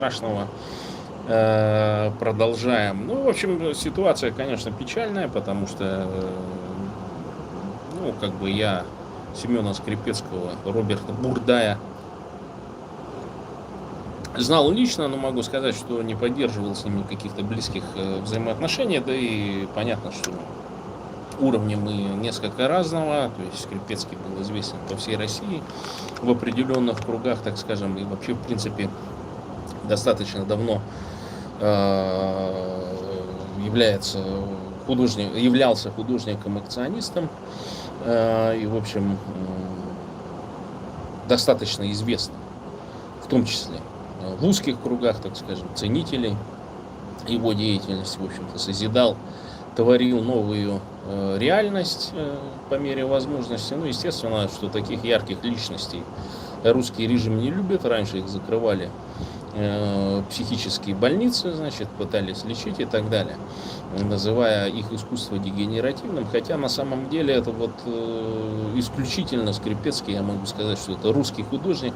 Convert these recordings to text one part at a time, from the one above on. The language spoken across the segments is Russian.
страшного. Продолжаем. Ну, в общем, ситуация, конечно, печальная, потому что, ну, как бы я Семена Скрипецкого, Роберта Бурдая знал лично, но могу сказать, что не поддерживал с ними каких-то близких взаимоотношений, да и понятно, что уровня мы несколько разного, то есть Скрипецкий был известен по всей России в определенных кругах, так скажем, и вообще, в принципе, достаточно давно являлся художником-акционистом и, в общем, достаточно известным, в том числе в узких кругах, так скажем, ценителей его деятельности, в общем-то, созидал, творил новую реальность по мере возможности. Ну, естественно, что таких ярких личностей русский режим не любит. Раньше их закрывали психические больницы, значит, пытались лечить и так далее, называя их искусство дегенеративным, хотя на самом деле это вот исключительно Скрипецкий, я могу сказать, что это русский художник,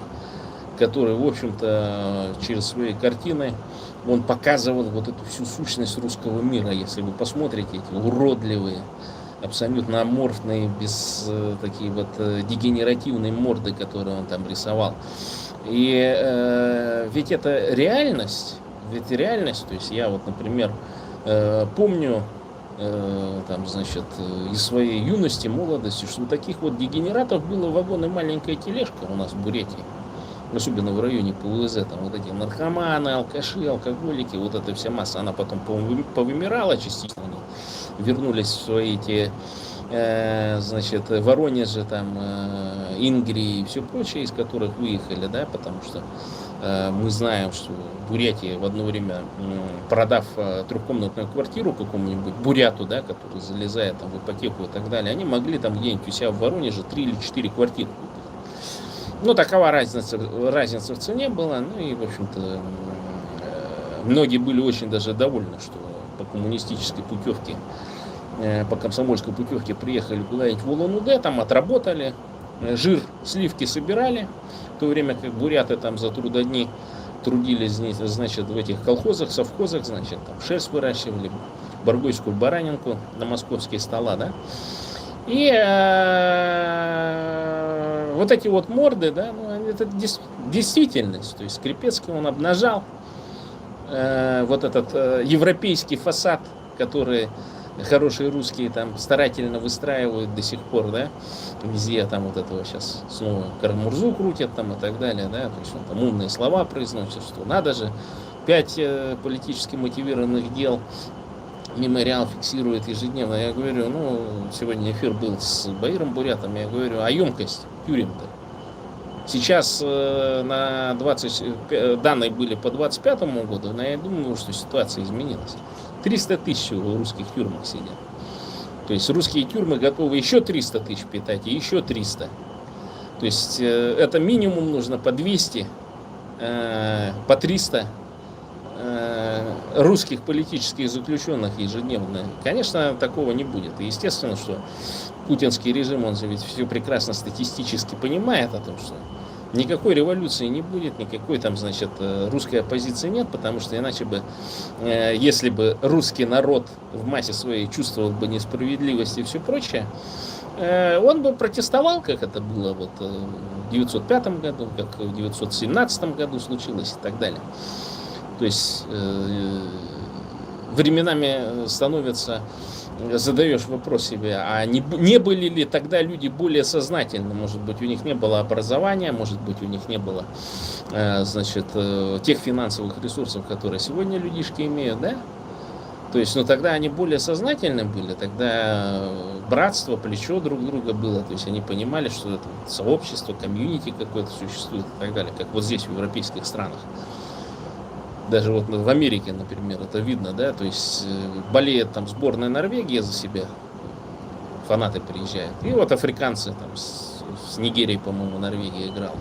который, в общем-то, через свои картины, он показывал вот эту всю сущность русского мира. Если вы посмотрите эти уродливые, абсолютно аморфные, без такие вот дегенеративные морды, которые он там рисовал. И ведь это реальность, то есть я вот, например, помню там, значит, из своей юности, молодости, что у таких вот дегенератов было вагон и маленькая тележка у нас в Бурятии, особенно в районе ПУЗ, там вот эти наркоманы, алкаши, алкоголики, вот эта вся масса, она потом повымирала частично, они вернулись в свои эти, значит, Воронеже, там, Ингрии и все прочее, из которых выехали, да, потому что мы знаем, что Бурятия в одно время, продав трехкомнатную квартиру какому-нибудь буряту, да, который залезает там в ипотеку и так далее, они могли там где-нибудь у себя в Воронеже 3 или 4 квартиры купить. Ну, такова разница в цене была, ну и, в общем-то, многие были очень даже довольны, что по коммунистической путевке, по комсомольской путевке приехали куда-нибудь в Улан-Удэ, там отработали, жир, сливки собирали, в то время как буряты там за трудодни трудились, значит, в этих колхозах, совхозах, значит, там шерсть выращивали, баргойскую баранинку на московские стола, да. И вот эти вот морды, да, ну, это действительность. То есть Скрипецкий, он обнажал вот этот европейский фасад, который хорошие русские там старательно выстраивают до сих пор, да, везде там вот этого сейчас снова Карамурзу крутят там и так далее, да, то есть он там умные слова произносит, что надо же, 5 политически мотивированных дел мемориал фиксирует ежедневно. Я говорю, ну, сегодня эфир был с Баиром Бурятом, я говорю, а емкость тюрем-то? Сейчас на 20, данные были по 25 году, но я думаю, что ситуация изменилась. 300 тысяч в русских тюрьмах сидят. То есть русские тюрьмы готовы еще 300 тысяч питать, и еще 300. То есть это минимум нужно по 200, по 300 русских политических заключенных ежедневно. Конечно, такого не будет. И естественно, что путинский режим, он же ведь все прекрасно статистически понимает о том, что никакой революции не будет, никакой там, значит, русской оппозиции нет, потому что иначе бы, если бы русский народ в массе своей чувствовал бы несправедливость и все прочее, он бы протестовал, как это было вот в 1905 году, как в 1917 году случилось и так далее. То есть временами становится, задаешь вопрос себе, а не были ли тогда люди более сознательны? Может быть, у них не было образования, может быть, у них не было, значит, тех финансовых ресурсов, которые сегодня людишки имеют, да? То есть, ну, тогда они более сознательны были, тогда братство, плечо друг друга было, то есть они понимали, что это сообщество, комьюнити какое-то существует и так далее, как вот здесь, в европейских странах. Даже вот в Америке, например, это видно, да, то есть болеет там сборная Норвегии за себя, фанаты приезжают, и вот африканцы там с Нигерией, по-моему, Норвегия играла.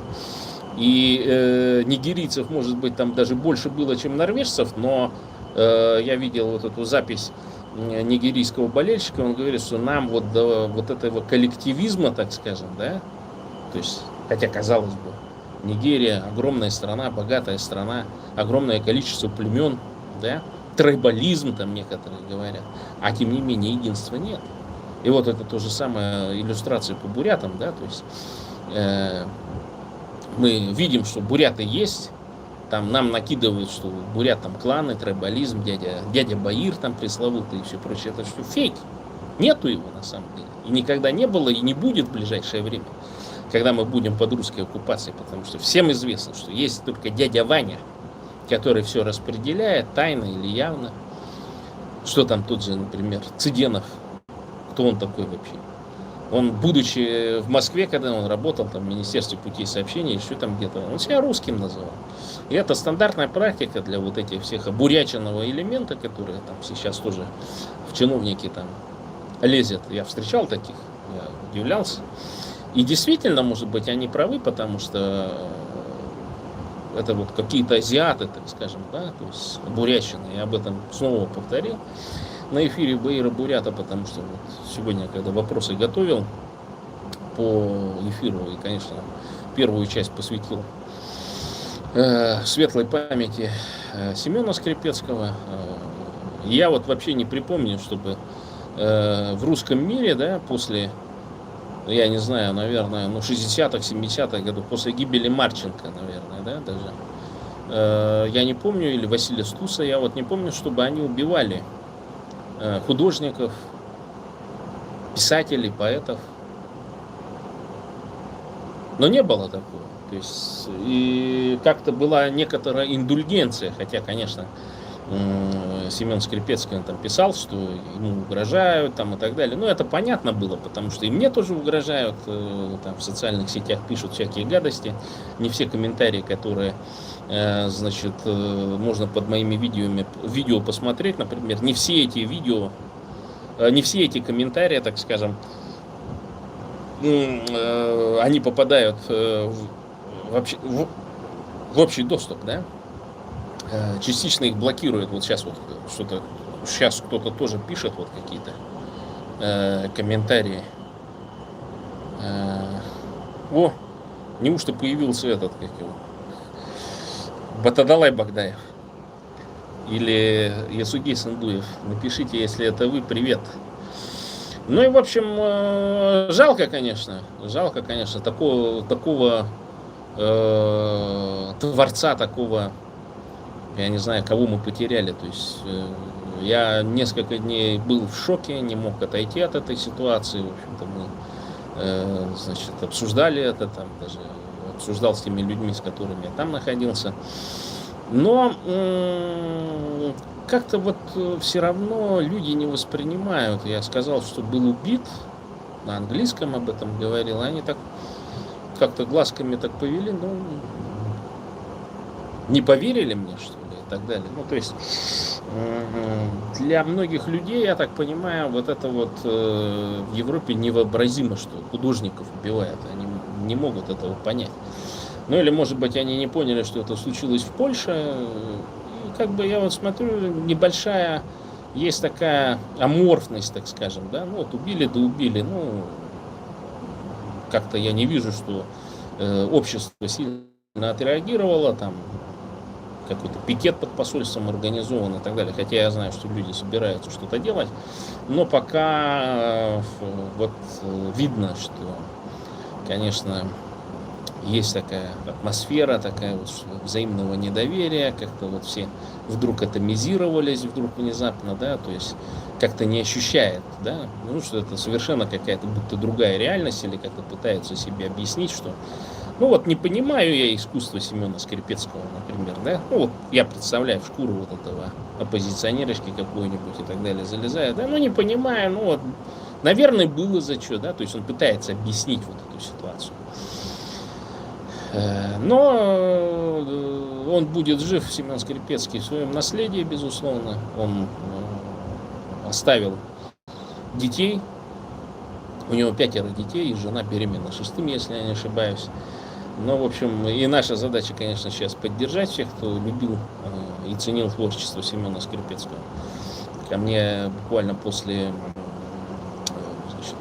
И нигерийцев, может быть, там даже больше было, чем норвежцев, но я видел вот эту запись нигерийского болельщика, он говорит, что нам вот до вот этого коллективизма, так скажем, да, то есть, хотя казалось бы, Нигерия огромная страна, богатая страна, огромное количество племен, да, трайбализм там некоторые говорят, а тем не менее единства нет. И вот это то же самое иллюстрация по бурятам, да, то есть мы видим, что буряты есть, там нам накидывают, что бурят там кланы, трайбализм, дядя Баир там пресловутый и все прочее. Это что, фейк. Нету его на самом деле. И никогда не было, и не будет в ближайшее время, когда мы будем под русской оккупацией, потому что всем известно, что есть только дядя Ваня, который все распределяет, тайно или явно. Что там тот же, например, Цыденов, кто он такой вообще? Он, будучи в Москве, когда он работал там, в Министерстве путей сообщения, еще там где-то, он себя русским называл. И это стандартная практика для вот этих всех обуряченного элемента, которые там сейчас тоже в чиновники там лезет. Я встречал таких, я удивлялся. И действительно, может быть, они правы, потому что это вот какие-то азиаты, так скажем, да, то есть обуряченные. Я об этом снова повторил на эфире Баира Бурята, потому что вот сегодня, когда вопросы готовил по эфиру, и, конечно, первую часть посвятил светлой памяти Семена Скрипецкого, я вот вообще не припомню, чтобы в русском мире, да, после, я не знаю, наверное, 60-х, 70-х годов, после гибели Марченко, наверное, да, даже, я не помню, или Василия Стуса, я вот не помню, чтобы они убивали художников, писателей, поэтов. Но не было такого. То есть, и как-то была некоторая индульгенция, хотя, конечно, Семен Скрипецкий, он там писал, что ему угрожают там и так далее. Но это понятно было, потому что и мне тоже угрожают, там в социальных сетях пишут всякие гадости. Не все комментарии, которые, значит, можно под моими видео посмотреть, например, не все эти видео, не все эти комментарии, так скажем, они попадают в общий доступ, да? Частично их блокируют. Вот сейчас вот что-то, сейчас кто-то тоже пишет вот какие-то комментарии. О, неужто появился этот, как его, Батадалай Багдаев или Ясугей Сандуев? Напишите, если это вы, привет. Ну и, в общем, жалко, конечно, такого творца, такого, я не знаю, кого мы потеряли. То есть я несколько дней был в шоке, не мог отойти от этой ситуации. В общем-то, мы, значит, обсуждали это, там даже обсуждал с теми людьми, с которыми я там находился. Но как-то вот все равно люди не воспринимают. Я сказал, что был убит, на английском об этом говорил, они так как-то глазками так повели, ну, не поверили мне, что ли, и так далее. Ну, то есть для многих людей, я так понимаю, вот это вот в Европе невообразимо, что художников убивают. Они не могут этого понять. Ну, или, может быть, они не поняли, что это случилось в Польше. И как бы я вот смотрю, небольшая есть такая аморфность, так скажем, да, ну, вот убили, да убили, ну, как-то я не вижу, что общество сильно отреагировало, там, какой-то пикет под посольством организован и так далее. Хотя я знаю, что люди собираются что-то делать. Но пока вот видно, что, конечно, есть такая атмосфера, такая вот взаимного недоверия. Как-то вот все вдруг атомизировались, вдруг внезапно, да, то есть как-то не ощущает, да, ну, что это совершенно какая-то будто другая реальность, или как-то пытаются себе объяснить, что ну вот не понимаю я искусство Семена Скрипецкого, например, да, ну вот я представляю в шкуру вот этого оппозиционерочки какой-нибудь и так далее, залезаю, да, ну не понимаю, ну вот, наверное, было за что, да, то есть он пытается объяснить вот эту ситуацию. Но он будет жив, Семен Скрипецкий, в своем наследии, безусловно, он оставил детей, у него 5 детей, и жена беременна 6-м, если я не ошибаюсь. Но, в общем, и наша задача, конечно, сейчас поддержать всех, кто любил и ценил творчество Семена Скрипецкого. Ко мне буквально после, значит,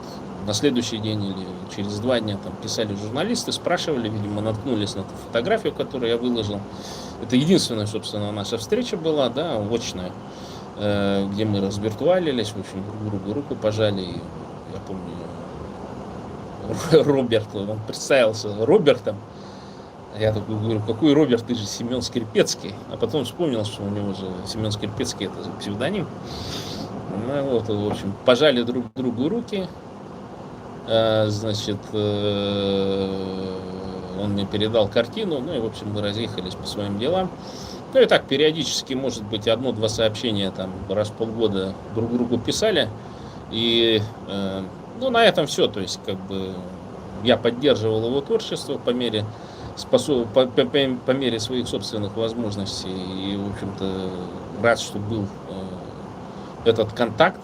на следующий день или через 2 дня там писали журналисты, спрашивали, видимо, наткнулись на ту фотографию, которую я выложил. Это единственная, собственно, наша встреча была, да, очная, где мы развиртуалились, в общем, друг другу руку пожали. И я помню, Роберт, он представился Робертом. Я такой говорю, какой Роберт, ты же Семен Скрипецкий. А потом вспомнил, что у него же Семен Скрипецкий, это же псевдоним. Ну вот, в общем, пожали друг другу руки. Значит, он мне передал картину, ну и, в общем, мы разъехались по своим делам. Ну и так, периодически, может быть, 1-2 сообщения там раз в полгода друг другу писали. И, ну, на этом все. То есть, как бы, я поддерживал его творчество по мере своих собственных возможностей. И, в общем-то, рад, что был этот контакт,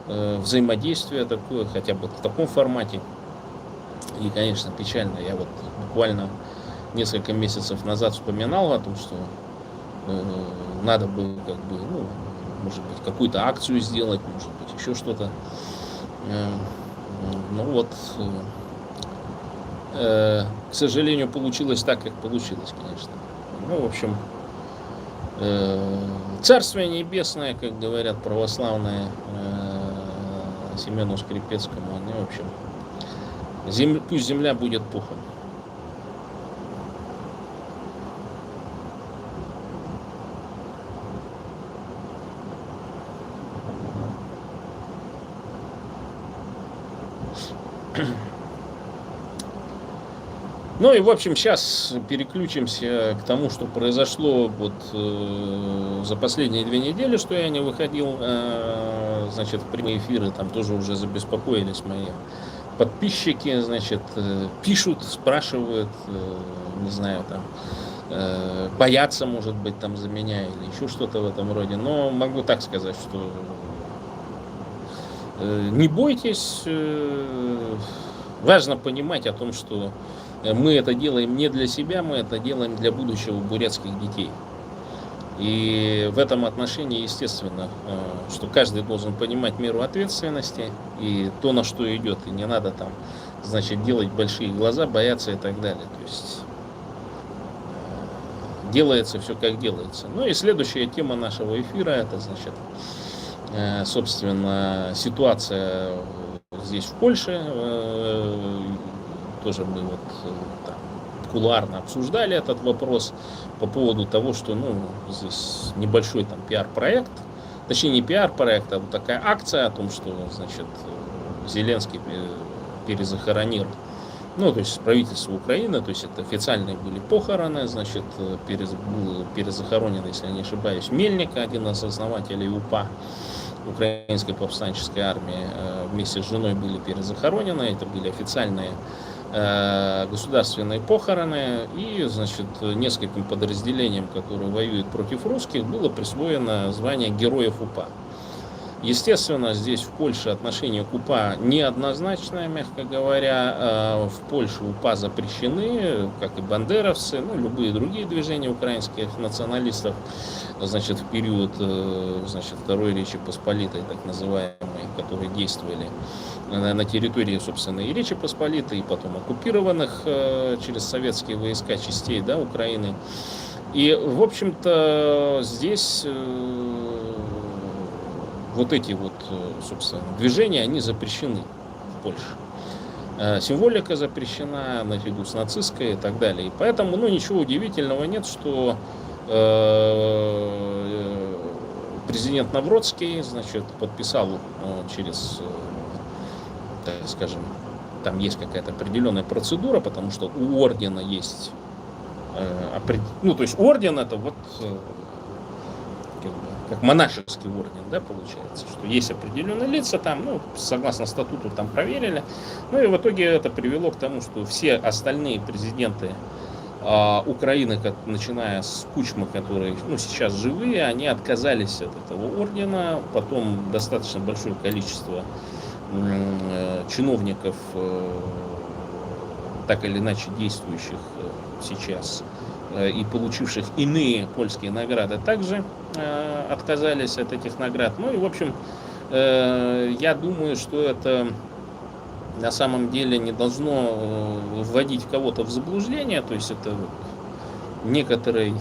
взаимодействие такое, хотя бы в таком формате. И, конечно, печально. Я вот буквально несколько месяцев назад вспоминал о том, что надо было, как бы, ну, может быть, какую-то акцию сделать, может быть, еще что-то. Ну вот, к сожалению, получилось так, как получилось, конечно. Ну, в общем, Царствие Небесное, как говорят православные, Семену Скрипецкому, они, в общем, пусть земля будет пухом. Ну и, в общем, сейчас переключимся к тому, что произошло вот за последние 2 недели, что я не выходил, значит, в прямые эфиры. Там тоже уже забеспокоились мои подписчики, значит, пишут, спрашивают, не знаю, там, боятся, может быть, там за меня или еще что-то в этом роде. Но могу так сказать, что не бойтесь, важно понимать о том, что мы это делаем не для себя, мы это делаем для будущего бурятских детей. И в этом отношении, естественно, что каждый должен понимать меру ответственности и то, на что идет. И не надо там, значит, делать большие глаза, бояться и так далее. То есть делается все, как делается. Ну и следующая тема нашего эфира, это, значит, собственно, ситуация здесь, в Польше. Тоже мы вот там кулуарно обсуждали этот вопрос по поводу того, что, ну, здесь небольшой там пиар-проект, точнее не пиар-проект, а вот такая акция о том, что, значит, Зеленский перезахоронил, ну, то есть правительство Украины, то есть это официальные были похороны, значит, был перезахоронен, если я не ошибаюсь, Мельник, один из основателей УПА, Украинской повстанческой армии, вместе с женой были перезахоронены, это были официальные государственные похороны, и, значит, нескольким подразделениям, которые воюют против русских, было присвоено звание Героев УПА. Естественно, здесь в Польше отношение к УПА неоднозначное, мягко говоря. В Польше УПА запрещены, как и бандеровцы, ну, любые другие движения украинских националистов, значит, в период, значит, Второй Речи Посполитой, так называемой, которые действовали на территории, собственно, и Речи Посполитой, и потом оккупированных через советские войска частей, да, Украины. И, в общем-то, здесь вот эти вот, собственно, движения, они запрещены в Польше. Символика запрещена наряду с нацистской и так далее. И поэтому, ну, ничего удивительного нет, что президент Навроцкий, значит, подписал через, так скажем, там есть какая-то определенная процедура, потому что у ордена есть, ну, то есть орден это вот как монашеский орден, да, получается, что есть определенные лица там, ну, согласно статуту там проверили, ну и в итоге это привело к тому, что все остальные президенты Украины, начиная с Кучмы, которые, ну, сейчас живые, они отказались от этого ордена, потом достаточно большое количество чиновников, так или иначе действующих сейчас и получивших иные польские награды, также отказались от этих наград. Ну и, в общем, я думаю, что это на самом деле не должно вводить кого-то в заблуждение, то есть это вот некоторый,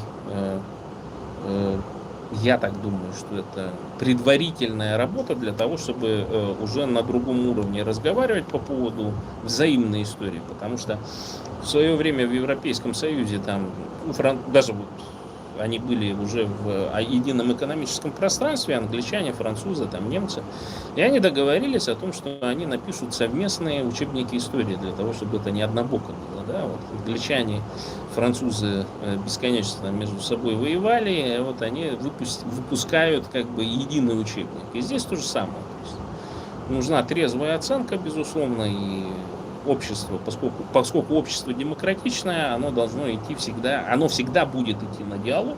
я так думаю, что это предварительная работа для того, чтобы уже на другом уровне разговаривать по поводу взаимной истории, потому что в свое время в Европейском Союзе там, даже вот они были уже в едином экономическом пространстве, англичане, французы, там, немцы, и они договорились о том, что они напишут совместные учебники истории для того, чтобы это не однобоко было. Да? Вот англичане, французы бесконечно между собой воевали, и вот они выпускают как бы единый учебник. И здесь то же самое. То есть нужна трезвая оценка, безусловно, и общество, поскольку общество демократичное, оно должно идти всегда, оно всегда будет идти на диалог,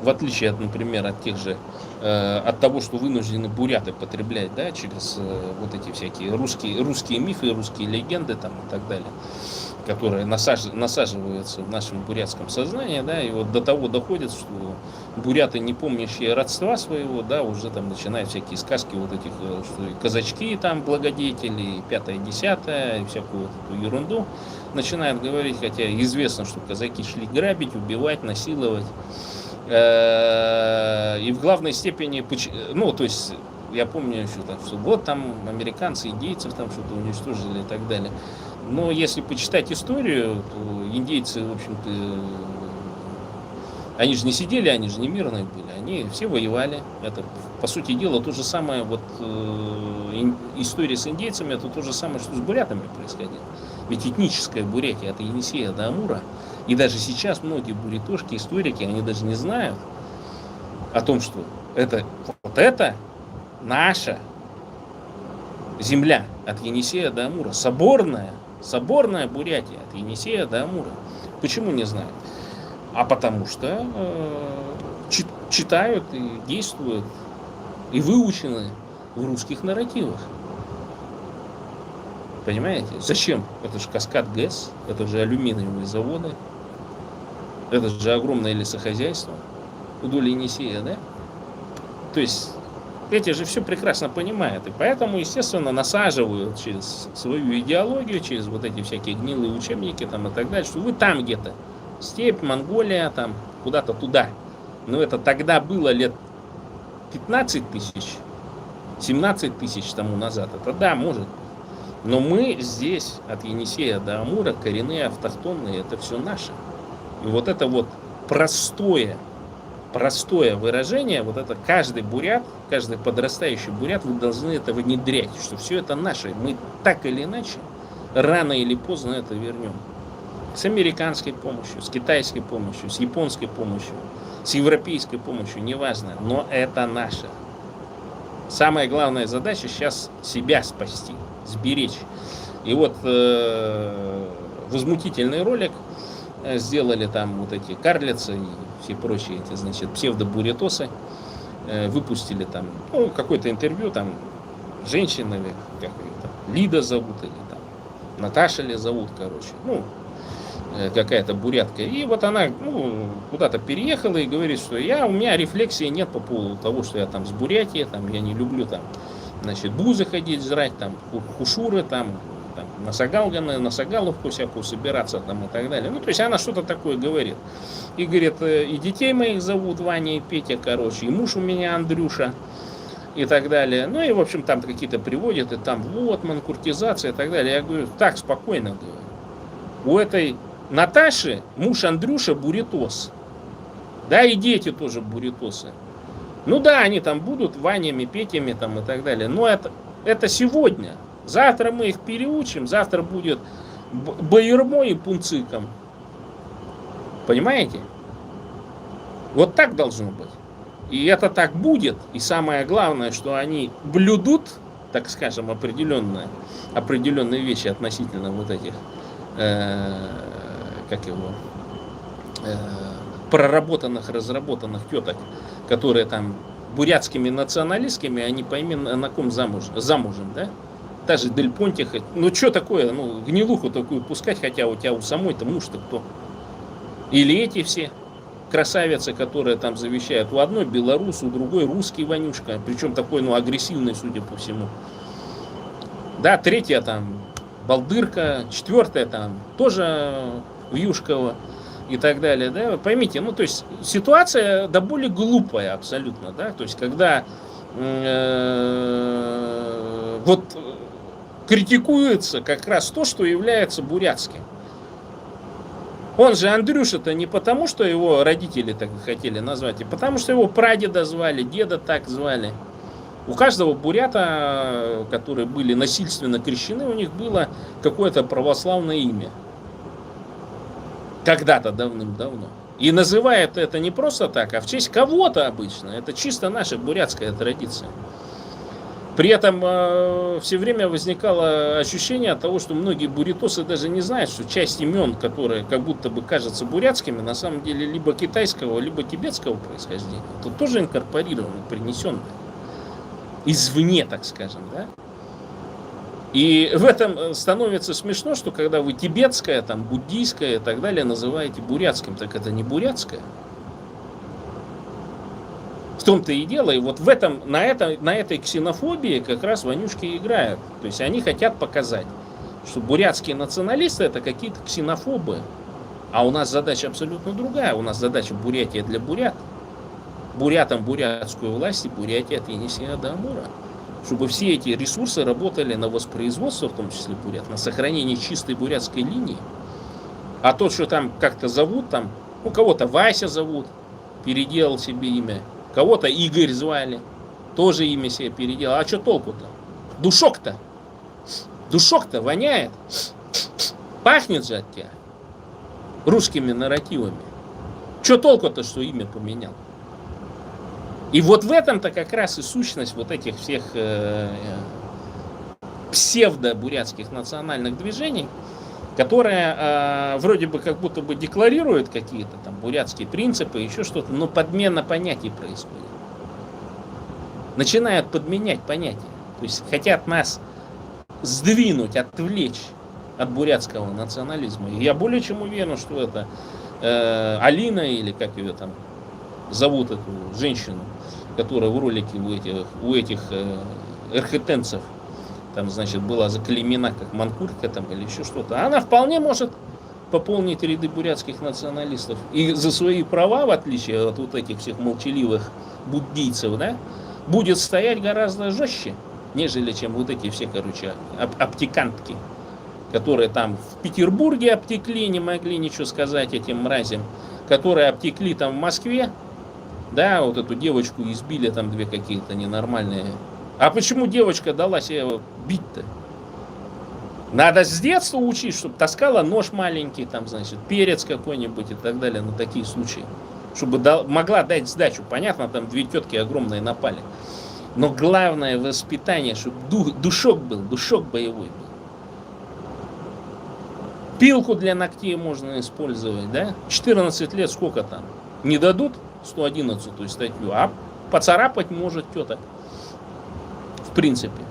в отличие от, например, от тех же, от того, что вынуждены буряты потреблять, да, через вот эти всякие русские мифы, русские легенды там и так далее, которые насаживаются в нашем бурятском сознании, да, и вот до того доходит, что буряты, не помнящие родства своего, да, уже там начинают всякие сказки вот этих, что и казачки там благодетели, и пятое, десятое, и всякую вот эту ерунду начинают говорить, хотя известно, что казаки шли грабить, убивать, насиловать, и в главной степени, ну, то есть, я помню еще так, что вот там американцы, индейцев там что-то уничтожили и так далее. Но если почитать историю, то индейцы, в общем-то, они же не сидели, они же не мирные были, они все воевали. Это, по сути дела, то же самое, вот история с индейцами, это то же самое, что с бурятами происходило. Ведь этническая Бурятия от Енисея до Амура, и даже сейчас многие бурятошки, историки, они даже не знают о том, что это наша земля от Енисея до Амура, соборная Бурятия от Енисея до Амура. Почему не знают? А потому что читают и действуют, и выучены в русских нарративах. Понимаете? Зачем? Это же каскад ГЭС, это же алюминиевые заводы, это же огромное лесохозяйство вдоль Енисея, да? То есть эти же все прекрасно понимают, и поэтому, естественно, насаживают через свою идеологию, через вот эти всякие гнилые учебники там и так далее, что вы там где-то, степь, Монголия, там, куда-то туда. Но это тогда было лет 15 тысяч, 17 тысяч тому назад, это да, может. Но мы здесь, от Енисея до Амура, коренные, автохтонные, это все наше. И вот это вот простое выражение, вот это каждый бурят, каждый подрастающий бурят, вы должны это внедрять, что все это наше. Мы так или иначе, рано или поздно это вернем. С американской помощью, с китайской помощью, с японской помощью, с европейской помощью, неважно, но это наше. Самая главная задача сейчас себя спасти, сберечь. И вот возмутительный ролик сделали там вот эти карлицы и все прочие эти, значит, псевдобурятосы, выпустили там, ну, какое-то интервью, там, женщины, как ее там, Лида зовут, или там, Наташа ли зовут, короче, ну, какая-то бурятка. И вот она, ну, куда-то переехала и говорит, что у меня рефлексии нет по поводу того, что я там с Бурятии, там, я не люблю там, значит, бузы ходить жрать, там, хушуры, там, на Сагаловку всякую собираться там и так далее. Ну, то есть она что-то такое говорит. И говорит, и детей моих зовут Ваня и Петя, короче, и муж у меня Андрюша и так далее. Ну, и, в общем, там какие-то приводят, и там вот, манкуртизация и так далее. Я говорю, так, спокойно, говорю. У этой Наташи муж Андрюша бурятос. Да, и дети тоже бурятосы. Ну да, они там будут Ванями, Петями там и так далее. Но это сегодня. Завтра мы их переучим. Завтра будет Байермо и Пунциком. Понимаете? Вот так должно быть. И это так будет. И самое главное, что они блюдут, так скажем, определенные вещи относительно вот этих проработанных, разработанных теток, которые там бурятскими националистками, они пойми на ком замужем, да? Та же Дель Понтиха, ну что такое, ну гнилуху такую пускать, хотя у тебя у самой-то муж-то кто? Или эти все красавицы, которые там завещают, у одной белорус, у другой русский Ванюшка, причем такой, ну агрессивный, судя по всему. Да, третья там Балдырка, четвертая там тоже Вьюшкова и так далее, да, вы поймите, ну, то есть ситуация да более глупая абсолютно, да, то есть когда вот критикуется как раз то, что является бурятским. Он же Андрюша-то не потому, что его родители так хотели назвать, а потому, что его прадеда звали, деда так звали. У каждого бурята, которые были насильственно крещены, у них было какое-то православное имя. Когда-то давным-давно. И называют это не просто так, а в честь кого-то обычно. Это чисто наша бурятская традиция. При этом все время возникало ощущение от того, что многие бурятосы даже не знают, что часть имен, которые как будто бы кажутся бурятскими, на самом деле либо китайского, либо тибетского происхождения. Тут тоже инкорпорировано, принесенное. Извне, так скажем, да? И в этом становится смешно, что когда вы тибетское, там, буддийское и так далее называете бурятским, так это не бурятское. В том-то и дело, и вот в этом, на этой ксенофобии как раз вонючки играют. То есть они хотят показать, что бурятские националисты это какие-то ксенофобы. А у нас задача абсолютно другая. У нас задача Бурятия для бурят. Бурятам бурятскую власть и Бурятия от Енисея до Амура. Чтобы все эти ресурсы работали на воспроизводство, в том числе бурят, на сохранение чистой бурятской линии. А то, что там как-то зовут, там, ну, кого-то Вася зовут, переделал себе имя. Кого-то Игорь звали, тоже имя себе переделал. А что толку-то? Душок-то воняет. Пахнет же от тебя русскими нарративами. Что толку-то, что имя поменял? И вот в этом-то как раз и сущность вот этих всех псевдо-бурятских национальных движений, которые вроде бы как будто бы декларируют какие-то там бурятские принципы, еще что-то, но подмена понятий происходит. Начинают подменять понятия. То есть хотят нас сдвинуть, отвлечь от бурятского национализма. И я более чем уверен, что это Алина, или как ее там зовут, эту женщину, которая в ролике у этих эрхетенцев там, значит, была заклеймена как манкуртка там или еще что-то. Она вполне может пополнить ряды бурятских националистов. И за свои права, в отличие от вот этих всех молчаливых буддийцев, да, будет стоять гораздо жестче, нежели чем вот эти все, короче, обтекантки, которые там в Петербурге обтекли, не могли ничего сказать этим мразям, которые обтекли там в Москве, да, вот эту девочку избили там две какие-то ненормальные. А почему девочка дала себе бить-то? Надо с детства учить, чтобы таскала нож маленький, там, значит, перец какой-нибудь и так далее, на такие случаи. Чтобы могла дать сдачу. Понятно, там две тетки огромные напали. Но главное воспитание, чтобы душок был, душок боевой был. Пилку для ногтей можно использовать, да? 14 лет сколько там? Не дадут 111-ю статью, а поцарапать может теток. В принципе.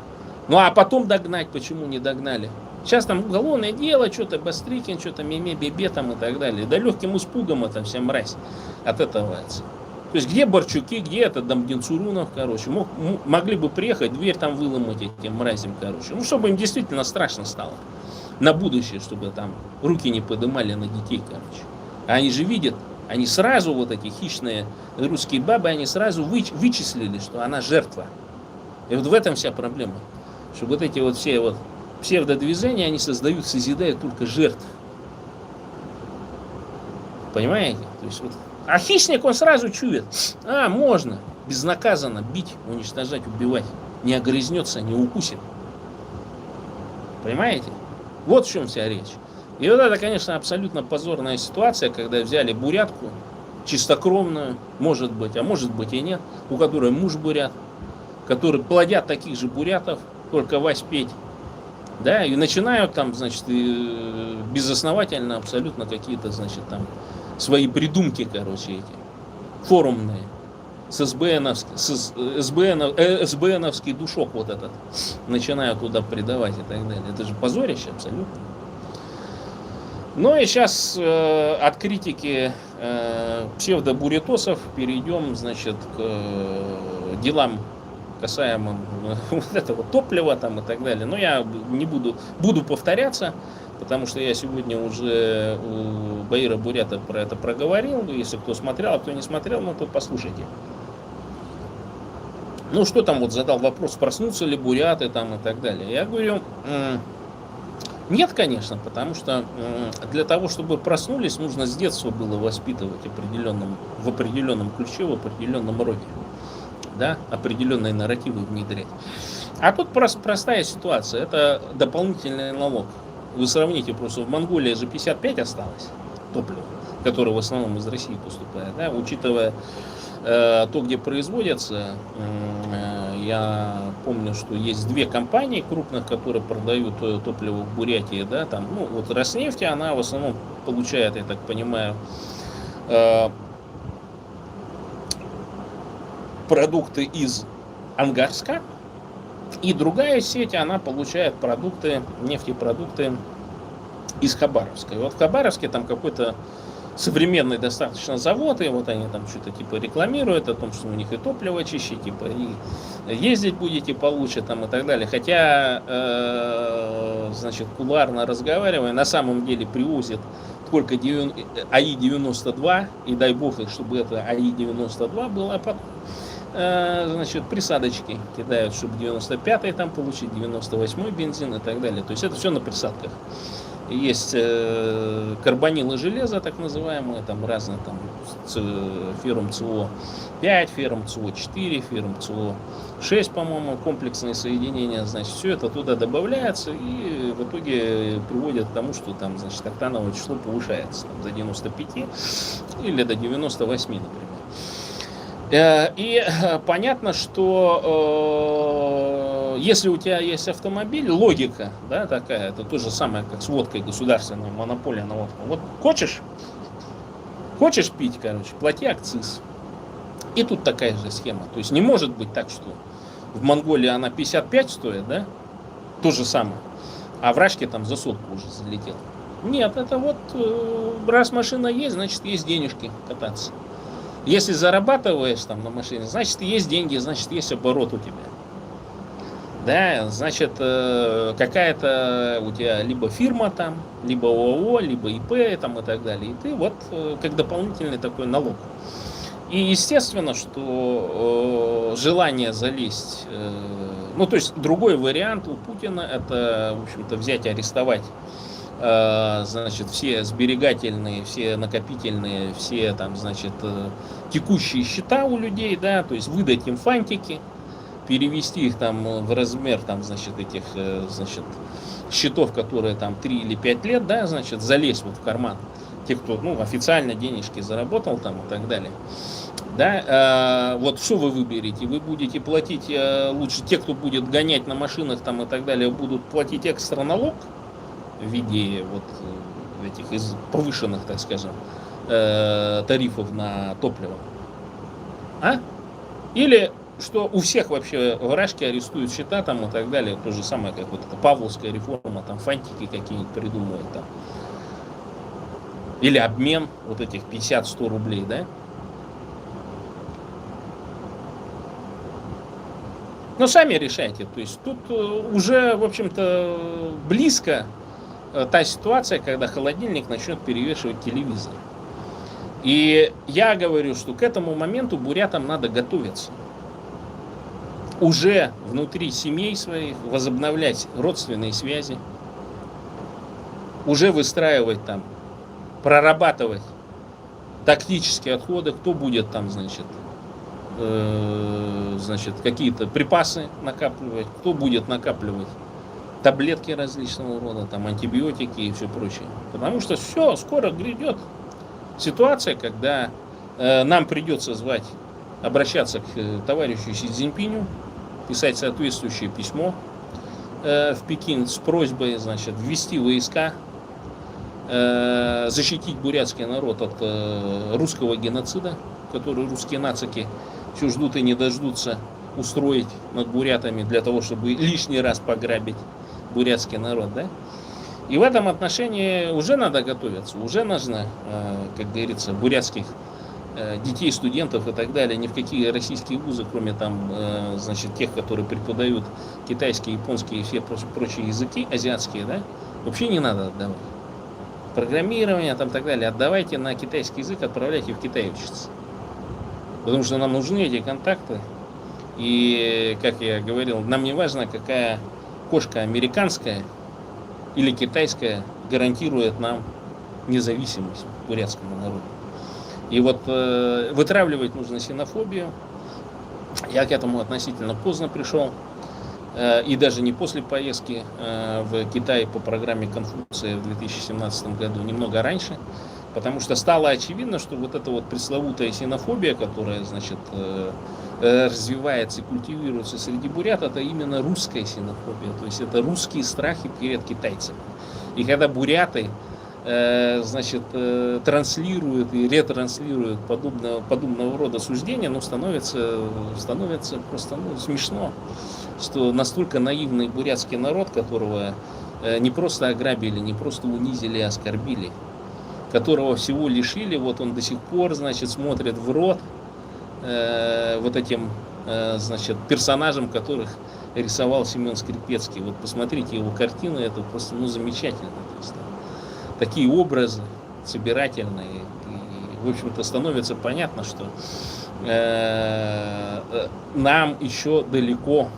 Ну а потом догнать, почему не догнали? Сейчас там уголовное дело, что-то Бастрыкин, что-то Меме-Бебе там и так далее. Да легким испугом это вся мразь от этого. То есть где Борчуки, где это Дамдинцурунов, короче. Могли бы приехать, дверь там выломать этим мразям, короче. Ну, чтобы им действительно страшно стало. На будущее, чтобы там руки не поднимали на детей, короче. А они же видят, они сразу, вот эти хищные русские бабы, они сразу вычислили, что она жертва. И вот в этом вся проблема. Что вот эти вот все вот псевдодвижения, они создают, созидают только жертв. Понимаете? То есть вот, а хищник, он сразу чует. Можно безнаказанно бить, уничтожать, убивать. Не огрызнется, не укусит. Понимаете? Вот в чем вся речь. И вот это, конечно, абсолютно позорная ситуация, когда взяли бурятку, чистокровную, может быть, а может быть и нет, у которой муж бурят, которые плодят таких же бурятов, только Вась петь, да, и начинают там, значит, безосновательно абсолютно какие-то, значит, там свои придумки, короче, эти, форумные, с СБНовский душок вот этот начинают туда придавать и так далее. Это же позорище абсолютно. Ну и сейчас от критики псевдобурятосов перейдем, значит, к делам касаемо вот этого топлива там и так далее. Но я не буду повторяться, потому что я сегодня уже у Баира Бурята про это проговорил. Если кто смотрел, а кто не смотрел, ну то послушайте. Ну что там вот задал вопрос, проснутся ли буряты там и так далее. Я говорю, нет, конечно, потому что для того, чтобы проснулись, нужно с детства было воспитывать в определенном ключе, в определенном роде. Да, определенные нарративы внедрять. А тут простая ситуация, это дополнительный налог. Вы сравните, просто в Монголии же 55 осталось топлива, которое в основном из России поступает, да, учитывая то, где производятся, я помню, что есть две компании крупных, которые продают топливо в Бурятии, да, там, ну, вот Роснефть, она в основном получает, я так понимаю, продукты из Ангарска, и другая сеть, она получает нефтепродукты из Хабаровска. И вот в Хабаровске там какой-то современный достаточно завод, и вот они там что-то типа рекламируют о том, что у них и топливо чище, типа и ездить будете получше там и так далее. Хотя, значит, кулуарно разговаривая, на самом деле привозят только АИ-92, и дай бог, чтобы это АИ-92 было, а потом, значит, присадочки кидают, чтобы 95-й там получить, 98-й бензин и так далее. То есть это все на присадках. Есть карбонилы железа, так называемые, там разные, там феррум ЦО5, феррум ЦО4, феррум ЦО6, по-моему, комплексные соединения, значит, все это туда добавляется и в итоге приводит к тому, что там, значит, октановое число повышается там, до 95 или до 98, например. И понятно, что если у тебя есть автомобиль, логика, да, такая, это то же самое, как с водкой, государственная монополия на водку. Вот хочешь пить, короче, плати акциз. И тут такая же схема. То есть не может быть так, что в Монголии она 55 стоит, да, то же самое, а в Рашке там за сотку уже залетел. Нет, это вот раз машина есть, значит есть денежки кататься. Если зарабатываешь там на машине, значит есть деньги, значит есть оборот у тебя. Да, значит какая-то у тебя либо фирма там, либо ООО, либо ИП там и так далее. И ты вот как дополнительный такой налог. И естественно, что желание залезть, ну то есть другой вариант у Путина это, в общем-то, взять и арестовать, значит, все сберегательные, все накопительные, все там, значит, текущие счета у людей, да, то есть выдать им фантики, перевести их там в размер, там, значит, этих, значит, счетов, которые там 3 или 5 лет, да, значит, залезть вот в карман тех, кто, ну, официально денежки заработал там и так далее. Да, вот что вы выберете? Вы будете платить, лучше те, кто будет гонять на машинах там и так далее, будут платить экстра налог в виде вот этих из повышенных, так скажем, тарифов на топливо. А? Или что у всех вообще в Рашке арестуют счета там и так далее. То же самое, как вот эта Павловская реформа, там фантики какие-нибудь придумывают там. Или обмен вот этих 50-100 рублей, да? Но сами решайте. То есть тут уже, в общем-то, близко та ситуация, когда холодильник начнет перевешивать телевизор. И я говорю, что к этому моменту бурятам надо готовиться. Уже внутри семей своих возобновлять родственные связи. Уже выстраивать там, прорабатывать тактические отходы. Кто будет там, значит, какие-то припасы накапливать, кто будет накапливать таблетки различного рода, там антибиотики и все прочее. Потому что все, скоро грядет ситуация, когда нам придется обращаться к товарищу Си Цзиньпиню, писать соответствующее письмо в Пекин с просьбой, значит, ввести войска, защитить бурятский народ от русского геноцида, который русские нацики все ждут и не дождутся устроить над бурятами для того, чтобы лишний раз пограбить бурятский народ, да? И в этом отношении уже надо готовиться, уже нужно, как говорится, бурятских детей, студентов и так далее ни в какие российские вузы, кроме там, значит, тех, которые преподают китайские, японские и все прочие языки азиатские, да, вообще не надо отдавать. Программирование там и так далее отдавайте на китайский язык, отправляйте в Китай учиться. Потому что нам нужны эти контакты. И, как я говорил, нам не важно, какая кошка американская или китайская гарантирует нам независимость бурятскому народу. И вот вытравливать нужно ксенофобию. Я к этому относительно поздно пришел. И даже не после поездки в Китай по программе Конфуция в 2017 году, немного раньше. Потому что стало очевидно, что вот эта вот пресловутая ксенофобия, которая, значит, развивается и культивируется среди бурят, это именно русская ксенофобия. То есть это русские страхи перед китайцами. И когда буряты, значит, транслируют и ретранслируют подобного рода суждения, ну, становится просто смешно, что настолько наивный бурятский народ, которого не просто ограбили, не просто унизили, а оскорбили, которого всего лишили, вот он до сих пор, значит, смотрит в рот вот этим, значит, персонажам, которых рисовал Семен Скрипецкий. Вот посмотрите его картины, это просто, ну, замечательно. То есть, такие образы собирательные. И, в общем-то, становится понятно, что нам еще далеко,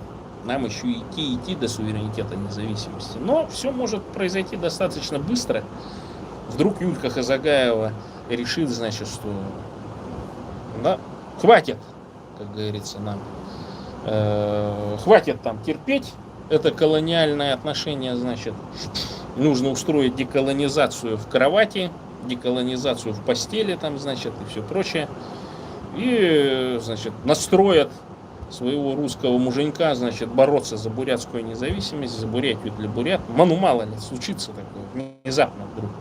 нам еще идти до суверенитета, независимости. Но все может произойти достаточно быстро. Вдруг Юлька Хазагаева решит, значит, что да, хватит, как говорится, нам, хватит там терпеть это колониальное отношение, значит, нужно устроить деколонизацию в кровати, деколонизацию в постели, там, значит, и все прочее. И, значит, настроят своего русского муженька, значит, бороться за бурятскую независимость, за Бурятию для бурят. Ну, мало ли, случится такое, внезапно вдруг.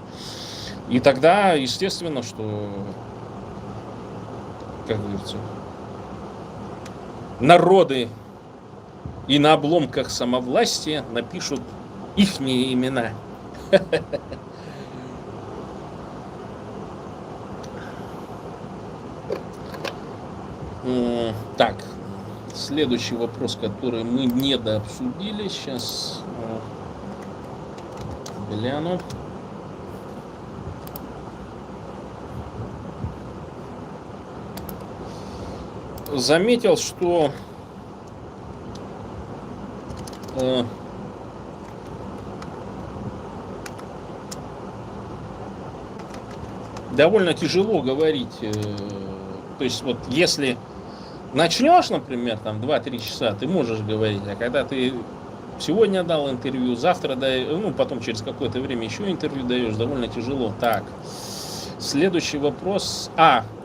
И тогда, естественно, что, как говорится, народы и на обломках самовластия напишут ихние имена. Так, следующий вопрос, который мы недообсудили, сейчас гляну. Заметил, что довольно тяжело говорить. То есть вот если начнешь, например, там 2-3 часа, ты можешь говорить, а когда ты сегодня дал интервью, завтра ну, потом через какое-то время еще интервью даешь, довольно тяжело. Так, следующий вопрос.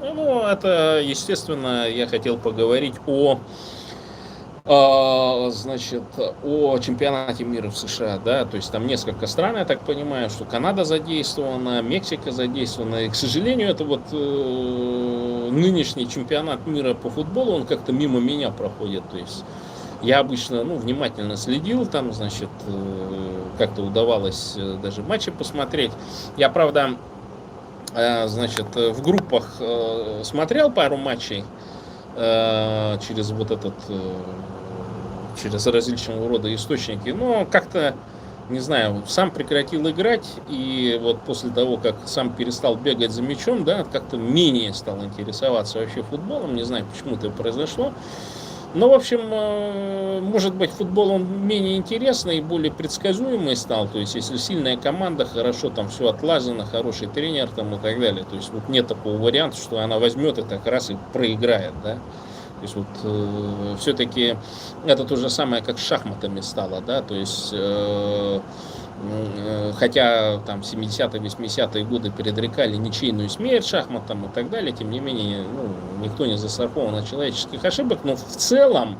Ну, это, естественно, я хотел поговорить значит, о чемпионате мира в США, да, то есть там несколько стран, я так понимаю, что Канада задействована, Мексика задействована, и, к сожалению, это вот нынешний чемпионат мира по футболу, он как-то мимо меня проходит, то есть я обычно, ну, внимательно следил, там, значит, как-то удавалось даже матчи посмотреть, я, правда, значит, в группах смотрел пару матчей через вот этот, через различного рода источники, но как-то, не знаю, сам прекратил играть, и вот после того, как сам перестал бегать за мячом, да, как-то менее стал интересоваться вообще футболом, не знаю, почему это произошло. Но, в общем, может быть, футбол он менее интересный и более предсказуемый стал. То есть, если сильная команда, хорошо там все отлажено, хороший тренер там и так далее. То есть, вот нет такого варианта, что она возьмет и так раз и проиграет, да. То есть, вот все-таки это то же самое, как с шахматами стало, да. То есть, хотя там 70-е, 80-е годы предрекали ничейную смерть шахматам и так далее, тем не менее, ну, никто не застрахован от человеческих ошибок, но в целом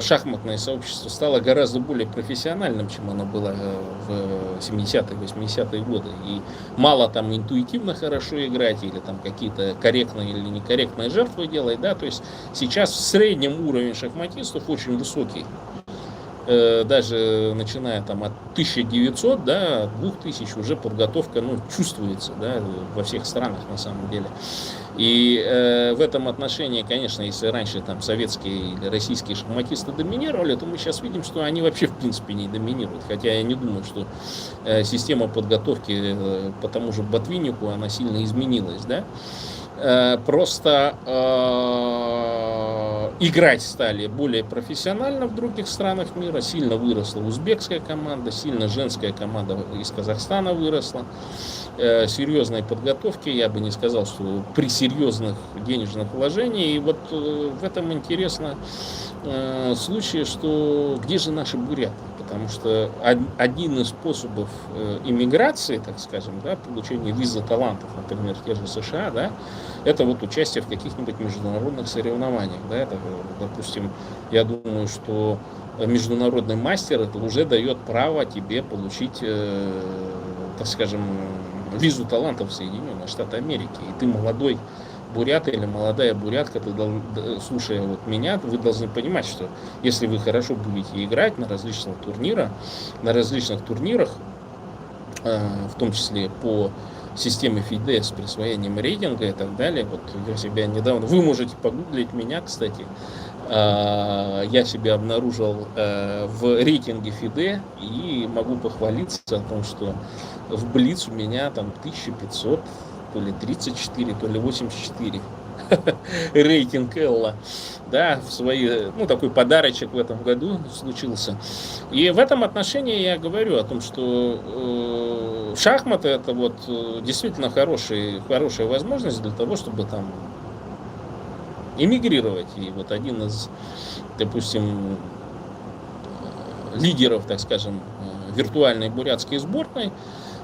шахматное сообщество стало гораздо более профессиональным, чем оно было в 70-е, 80-е годы. И мало там интуитивно хорошо играть, или там какие-то корректные или некорректные жертвы делать, да, то есть сейчас в среднем уровень шахматистов очень высокий. Даже начиная там от 1900, да, от 2000 уже подготовка, ну, чувствуется, да, во всех странах на самом деле. И в этом отношении, конечно, если раньше там советские или российские шахматисты доминировали, то мы сейчас видим, что они вообще в принципе не доминируют. Хотя я не думаю, что система подготовки по тому же Ботвиннику, она сильно изменилась, да. Просто играть стали более профессионально в других странах мира. Сильно выросла узбекская команда, сильно женская команда из Казахстана выросла. Серьезной подготовки, я бы не сказал, что при серьезных денежных вложениях. И вот в этом интересно случае, что где же наши буряты? Потому что один из способов иммиграции, так скажем, да, получения визы талантов, например, в те же США, да, это вот участие в каких-нибудь международных соревнованиях. Да, это, допустим, я думаю, что международный мастер это уже дает право тебе получить, так скажем, визу талантов в Соединенные Штаты Америки. И ты молодой бурят или молодая бурятка, слушая вот меня, вы должны понимать, что если вы хорошо будете играть на различных турнирах, в том числе по системе FIDE с присвоением рейтинга и так далее, вот я себя недавно, вы можете погуглить меня, кстати, я себя обнаружил в рейтинге FIDE и могу похвалиться о том, что в Блиц у меня там 1500, то ли 34, то ли 84 рейтинг Элла, да, в свои, ну, такой подарочек в этом году случился. И в этом отношении я говорю о том, что шахматы это вот действительно хорошая возможность для того, чтобы там эмигрировать. И вот один из, допустим, лидеров, так скажем, виртуальной бурятской сборной,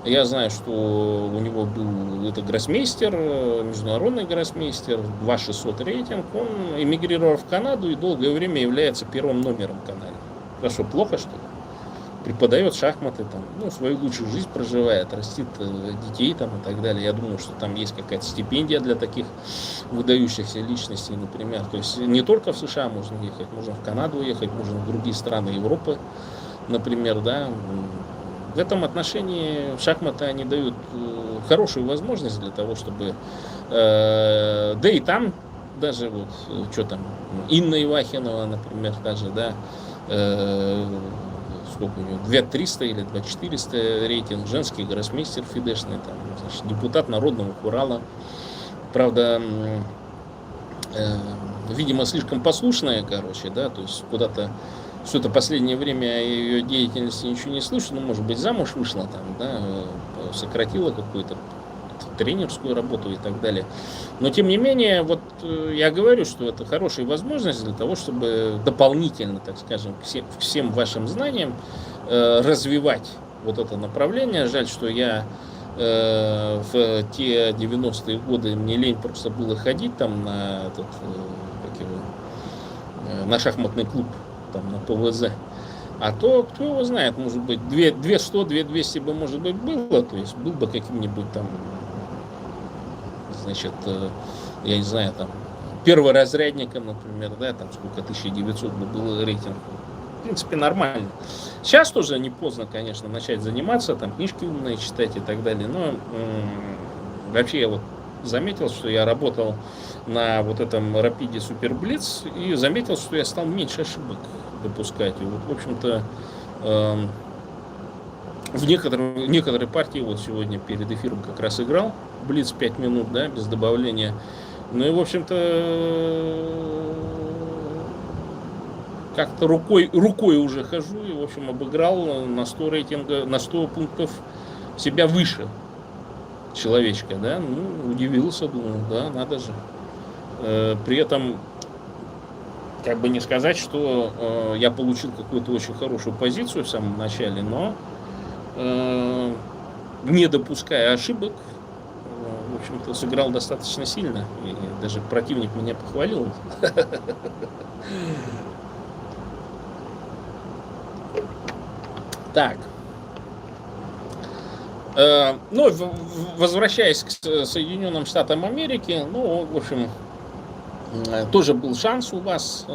я знаю, что у него был это гроссмейстер, международный гроссмейстер, 2600 рейтинг. Он эмигрировал в Канаду и долгое время является первым номером в Канаде. Хорошо, плохо, что ли? Преподает шахматы, там, ну, свою лучшую жизнь проживает, растит детей там, и так далее. Я думаю, что там есть какая-то стипендия для таких выдающихся личностей, например. То есть не только в США можно ехать, можно в Канаду ехать, можно в другие страны Европы, например, да. В этом отношении шахматы они дают хорошую возможность для того, чтобы, да и там даже вот, что там, Инна Ивахинова, например, даже, да, сколько у нее, 2300 или 2400 рейтинг, женский гроссмейстер фидешный, там, значит, депутат Народного Урала, правда, видимо, слишком послушная, короче, да, то есть куда-то что-то последнее время о ее деятельности ничего не слышу, ну, может быть, замуж вышла там, да, сократила какую-то тренерскую работу и так далее. Но, тем не менее, вот я говорю, что это хорошая возможность для того, чтобы дополнительно, так скажем, к всем вашим знаниям развивать вот это направление. Жаль, что я в те 90-е годы, мне лень просто было ходить там на этот, на шахматный клуб, там, на ПВЗ. А то, кто его знает, может быть, 2100, 2200 бы, может быть, было, то есть был бы каким-нибудь там, значит, я не знаю, там, перворазрядником, например, да, там сколько, 1900 бы был рейтинг. В принципе, нормально. Сейчас тоже не поздно, конечно, начать заниматься, там, книжки умные читать и так далее, но вообще я вот заметил, что я работал на вот этом Rapid Super Blitz и заметил, что я стал меньше ошибок допускать. И вот, в общем-то, в некоторые партии, вот сегодня перед эфиром как раз играл, Блиц 5 минут, да, без добавления. Ну и, в общем-то, как-то рукой уже хожу и, в общем, обыграл на 100 рейтинга, на 100 пунктов себя выше человечка, да, ну, удивился, думаю, да, надо же. При этом, как бы не сказать, что я получил какую-то очень хорошую позицию в самом начале, но не допуская ошибок, в общем-то, сыграл достаточно сильно, и даже противник меня похвалил. Так. Ну, возвращаясь к Соединенным Штатам Америки, ну, в общем, тоже был шанс у вас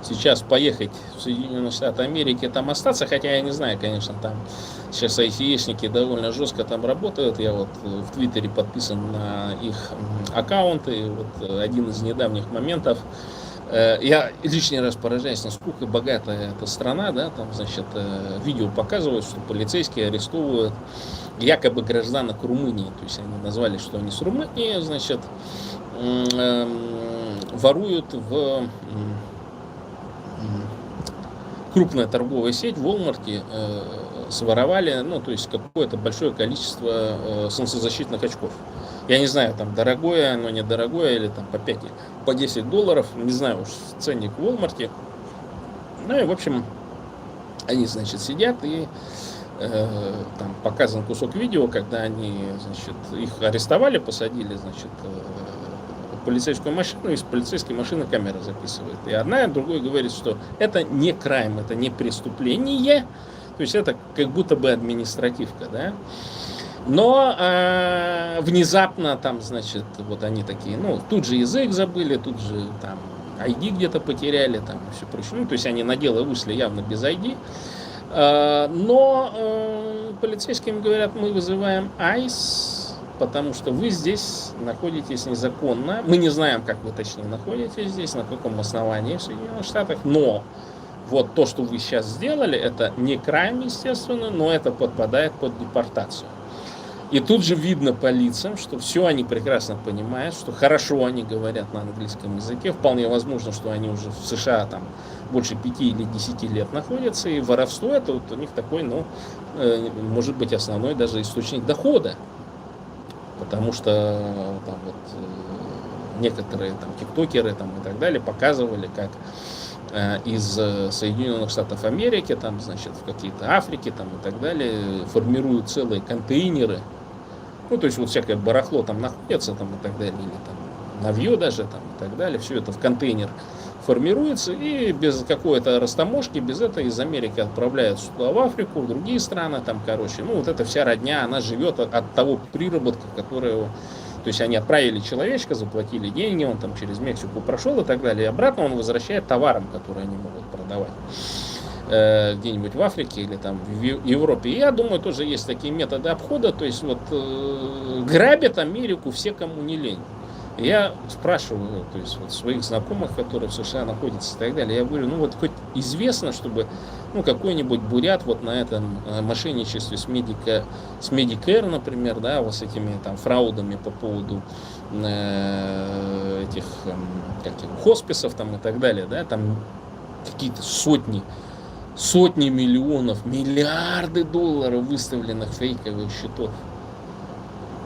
сейчас поехать в Соединенные Штаты Америки, там остаться, хотя я не знаю, конечно, там сейчас айтишники довольно жестко там работают, я вот в Твиттере подписан на их аккаунты, вот один из недавних моментов, я лишний раз поражаюсь, насколько богатая эта страна, да, там, значит, видео показывают, что полицейские арестовывают якобы гражданок Румынии, то есть они назвали, что они с Румынии, значит, воруют в крупная торговая сеть в Walmart своровали, ну, то есть какое-то большое количество солнцезащитных очков. Я не знаю, там дорогое, оно недорогое, или там по 5, по $10, не знаю уж ценник в Walmart. Ну и, в общем, они, значит, сидят и там показан кусок видео, когда они, значит, их арестовали, посадили, значит, в полицейскую машину, и с полицейской машины камера записывает. И одна, другой говорит, что это не крайм, это не преступление, то есть это как будто бы административка, да. Но внезапно там, значит, вот они такие, ну, тут же язык забыли, тут же там ID где-то потеряли, там и все прочее. Ну, то есть они на дело вышли явно без ID. Но полицейским говорят, мы вызываем ICE, потому что вы здесь находитесь незаконно. Мы не знаем, как вы точнее находитесь здесь, на каком основании в Соединенных Штатах, но вот то, что вы сейчас сделали, это не крайм, естественно, но это подпадает под депортацию. И тут же видно по лицам, что все они прекрасно понимают, что хорошо они говорят на английском языке. Вполне возможно, что они уже в США там больше 5 или 10 лет находятся. И воровство это вот у них такой, ну, может быть, основной даже источник дохода. Потому что там вот некоторые там тиктокеры там и так далее показывали, как из Соединенных Штатов Америки, там, значит, в какие-то Африки там и так далее формируют целые контейнеры. Ну, то есть вот всякое барахло там находится там и так далее, или там навье даже там и так далее, все это в контейнер формируется и без какой-то растаможки, без этого из Америки отправляют сюда в Африку, в другие страны там, короче, ну вот эта вся родня, она живет от того приработка, которая, то есть они отправили человечка, заплатили деньги, он там через Мексику прошел и так далее, и обратно он возвращает товаром, которые они могут продавать где-нибудь в Африке или там в Европе. И я думаю, тоже есть такие методы обхода, то есть вот грабят Америку все, кому не лень. Я спрашиваю, то есть вот своих знакомых, которые в США находятся и так далее, я говорю, ну вот хоть известно, чтобы ну, какой-нибудь бурят вот на этом мошенничестве с Medicare, например, да, вот с этими там фраудами по поводу этих хосписов там и так далее, да, там какие-то сотни миллионов, миллиарды долларов выставленных фейковых счетов.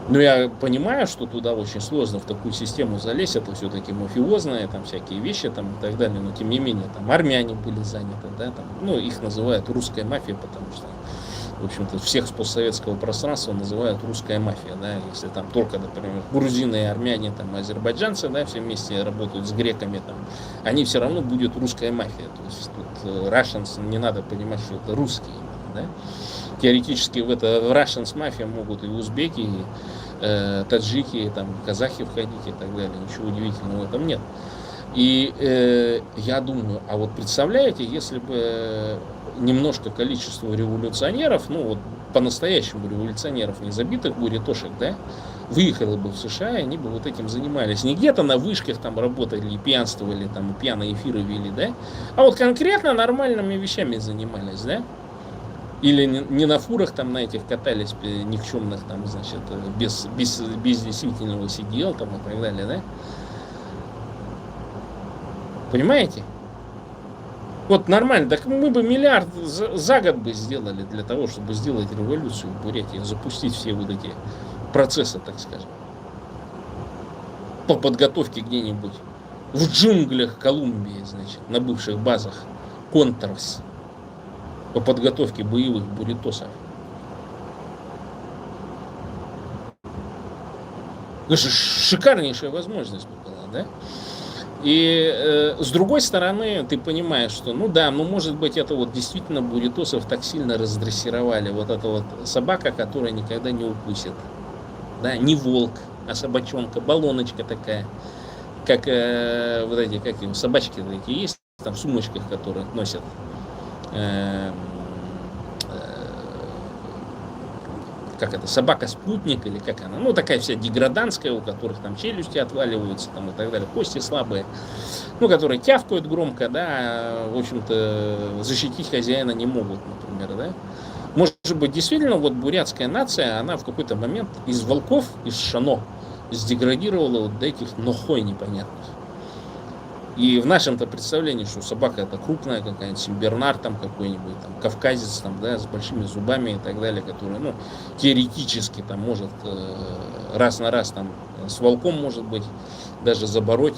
Но я понимаю, что туда очень сложно в такую систему залезть, это все-таки мафиозные, там всякие вещи там и так далее, но тем не менее, там армяне были заняты, да, там, ну, их называют русская мафия, потому что, в общем-то, всех с постсоветского пространства называют русская мафия, да, если там только, например, грузины и армяне, там, азербайджанцы, да, все вместе работают с греками, там, они все равно будет русская мафия, то есть тут Russians, не надо понимать, что это русские, да. Теоретически в Russians мафия могут и узбеки, и таджики, там, казахи входить и так далее. Ничего удивительного в этом нет. И я думаю, а вот представляете, если бы немножко количество революционеров, ну вот по-настоящему революционеров, не забитых бурятошек, да, выехало бы в США, и они бы вот этим занимались. Не где-то на вышках там работали, и пьянствовали, там, пьяные эфиры вели, да, а вот конкретно нормальными вещами занимались, да. Или не на фурах там на этих катались никчемных там, значит, без действительного сидел там и так далее, да? Понимаете? Вот нормально, так мы бы миллиард за год бы сделали для того, чтобы сделать революцию в Бурятии, запустить все вот эти процессы, так скажем. По подготовке где-нибудь в джунглях Колумбии, значит, на бывших базах Контрас. По подготовке боевых бурятосов. Это же шикарнейшая возможность была, да? И с другой стороны, ты понимаешь, что, ну да, ну может быть это вот действительно бурятосов так сильно раздрессировали. Вот эта вот собака, которая никогда не укусит. Да, не волк, а собачонка, баллоночка такая. Как вот эти, как его, собачки такие есть. там в сумочках, которые носят как это, собака-спутник или как она, ну такая вся деграданская, у которых там челюсти отваливаются там, и так далее, кости слабые, ну, которые тявкают громко, да, в общем-то, защитить хозяина не могут, например, да. Может быть, действительно, вот бурятская нация, она в какой-то момент из волков, из шано, сдеградировала вот до этих нохой непонятных. И в нашем-то представлении, что собака это крупная какая-нибудь, сенбернар там какой-нибудь, там, кавказец там, да, с большими зубами и так далее, который, ну, теоретически там может раз на раз там с волком, может быть, даже забороть.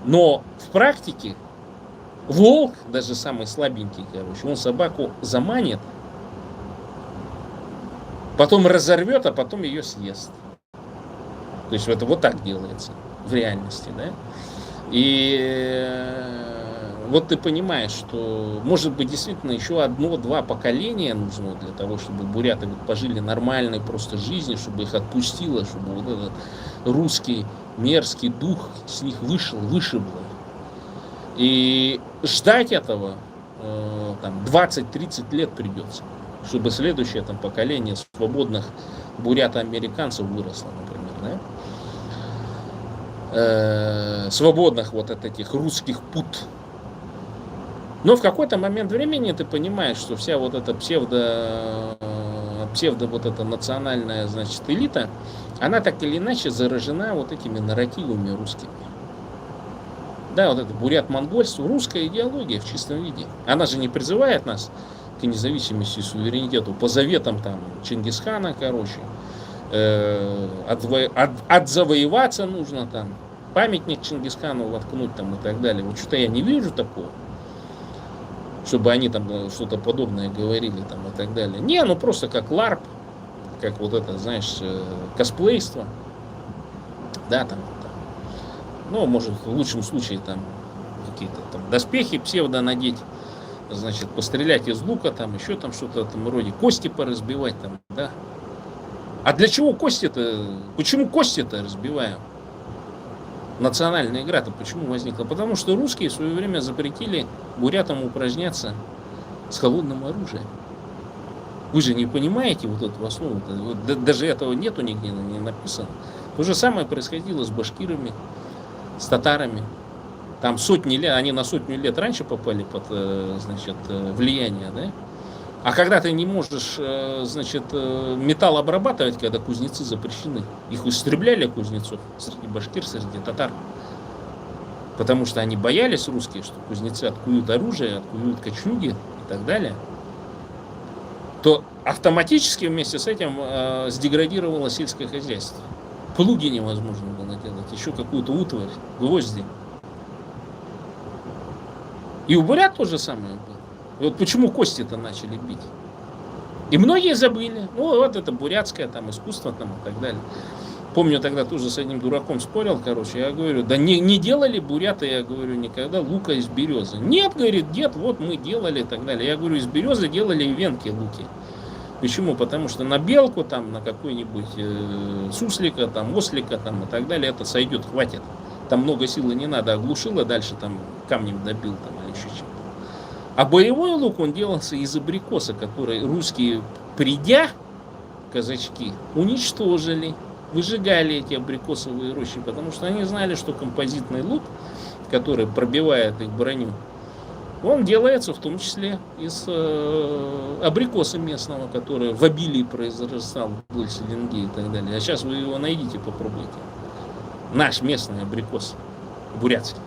Но в практике волк, даже самый слабенький, короче, он собаку заманит, потом разорвет, а потом ее съест. То есть это вот так делается в реальности, да? И вот ты понимаешь, что может быть действительно еще одно-два поколения нужно для того, чтобы буряты пожили нормальной просто жизнью, чтобы их отпустило, чтобы вот этот русский мерзкий дух с них вышибло. И ждать этого там 20-30 лет придется, чтобы следующее там поколение свободных бурято-американцев выросло, например, да? Свободных вот от этих русских пут. Но в какой-то момент времени ты понимаешь, что вся вот эта псевдо вот эта национальная, значит, элита, она так или иначе заражена вот этими нарративами русскими. Да, вот это бурят-монгольство, русская идеология в чистом виде. Она же не призывает нас к независимости и суверенитету по заветам там Чингисхана, короче. Отзавоеваться нужно там, памятник Чингисхану воткнуть там и так далее. Вот что-то я не вижу такого, чтобы они там что-то подобное говорили там и так далее. Не, ну просто как ларп, как вот это, знаешь, косплейство, да, там, ну, может, в лучшем случае там какие-то там доспехи псевдо надеть, значит, пострелять из лука, там, еще там что-то там вроде кости поразбивать там, да. А для чего кости-то? Почему кости-то разбиваем? Национальная игра-то почему возникла? Потому что русские в свое время запретили бурятам упражняться с холодным оружием. Вы же не понимаете вот эту основу. Даже этого нету нигде не написано. То же самое происходило с башкирами, с татарами. Там сотни лет, они на сотню лет раньше попали под, значит, влияние, да? А когда ты не можешь, значит, металл обрабатывать, когда кузнецы запрещены, их истребляли кузнецов среди башкир, среди татар. Потому что они боялись, русские, что кузнецы откуют оружие, откуют кочуги и так далее. То автоматически вместе с этим сдеградировало сельское хозяйство. Плуги невозможно было делать, еще какую-то утварь, гвозди. И у бурят то же самое было. И вот почему кости-то начали бить. И многие забыли. Ну, вот это бурятское там искусство там и так далее. Помню, тогда тоже с одним дураком спорил, короче. Я говорю, да не делали буряты, я говорю, никогда лука из березы. Нет, говорит, дед, вот мы делали и так далее. Я говорю, из березы делали венки луки. Почему? Потому что на белку, там, на какой-нибудь суслика, там, ослика там, и так далее, это сойдет, хватит. Там много силы не надо, оглушило, дальше там камнем добил там, или еще чем-то. А боевой лук, он делался из абрикоса, который русские, придя, казачки, уничтожили, выжигали эти абрикосовые рощи, потому что они знали, что композитный лук, который пробивает их броню, он делается в том числе из абрикоса местного, который в обилии произрастал вдоль Селенги и так далее. А сейчас вы его найдите, попробуйте. Наш местный абрикос, бурятский.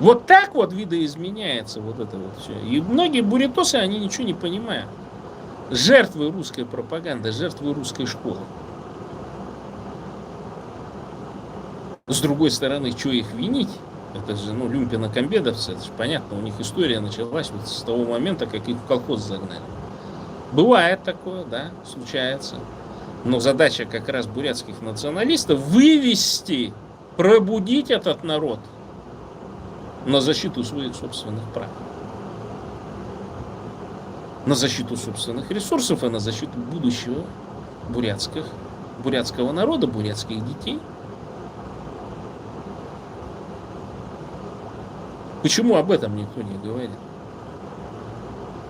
Вот так вот видоизменяется вот это вот все. И многие бурятосы, они ничего не понимают. Жертвы русской пропаганды, жертвы русской школы. С другой стороны, что их винить? Это же, ну, люмпино-комбедовцы, это же понятно, у них история началась вот с того момента, как их в колхоз загнали. Бывает такое, да, случается. Но задача как раз бурятских националистов вывести, пробудить этот народ на защиту своих собственных прав, на защиту собственных ресурсов и на защиту будущего бурятского народа, бурятских детей. Почему об этом никто не говорит?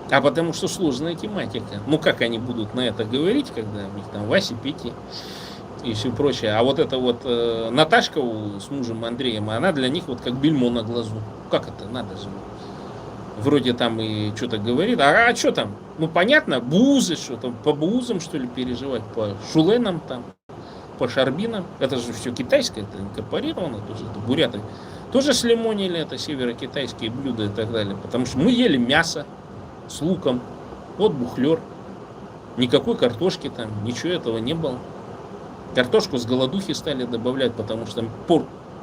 А потому что сложная тематика. Ну как они будут на это говорить, когда у них там Вася, Петя и все прочее. А вот эта вот Наташка с мужем Андреем, она для них вот как бельмо на глазу. Как это надо же? Вроде там и что-то говорит. А что там? Ну понятно, бузы, что там, по бузам что ли переживать, по шуленам там, по шарбинам. Это же все китайское, это инкорпорировано тоже. Это буряты тоже слимонили, это северокитайские блюда и так далее. Потому что мы ели мясо с луком, вот бухлер. Никакой картошки там, ничего этого не было. Картошку с голодухи стали добавлять, потому что